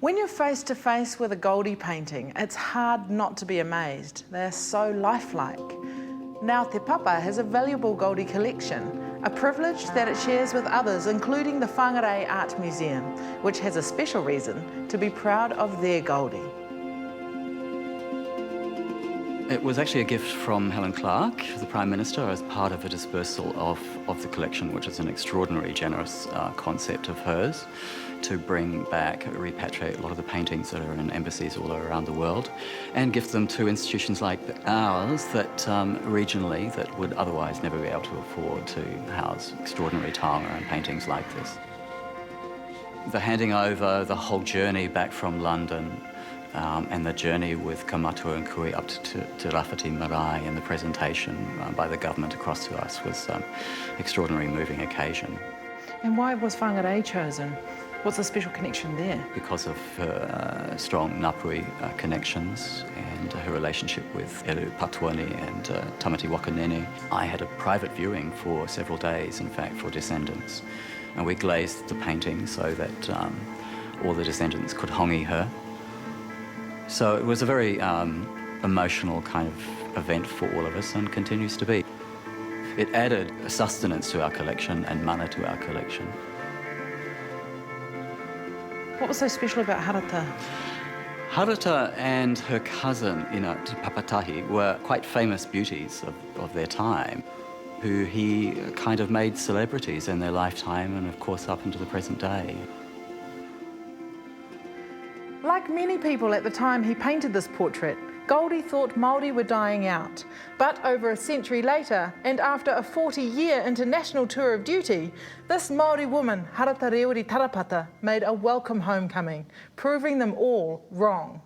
When you're face to face with a Goldie painting, it's hard not to be amazed. They're so lifelike. Now Te Papa has a valuable Goldie collection, a privilege that it shares with others, including the Whangarei Art Museum, which has a special reason to be proud of their Goldie. It was actually a gift from Helen Clark, the Prime Minister, as part of a dispersal of the collection, which is an extraordinary, generous concept of hers, to bring back, repatriate a lot of the paintings that are in embassies all around the world and gift them to institutions like ours that regionally that would otherwise never be able to afford to house extraordinary taonga and paintings like this. The handing over, the whole journey back from London, and the journey with Kamatua and Kui up to Rafiti Marae and the presentation by the government across to us was an extraordinary, moving occasion. And why was Whangarei chosen? What's the special connection there? Because of her strong Ngāpuhi connections and her relationship with Eru Patuani and Tamati Wakanene. I had a private viewing for several days, in fact, for descendants. And we glazed the painting so that all the descendants could hongi her. So it was a very emotional kind of event for all of us and continues to be. It added sustenance to our collection and mana to our collection. What was so special about Harata? Harata and her cousin, Te Papatahi, were quite famous beauties of their time, who he kind of made celebrities in their lifetime and, of course, up into the present day. Like many people at the time he painted this portrait, Goldie thought Māori were dying out. But over a century later, and after a 40-year international tour of duty, this Māori woman, Harata Rewiri Tarapata, made a welcome homecoming, proving them all wrong.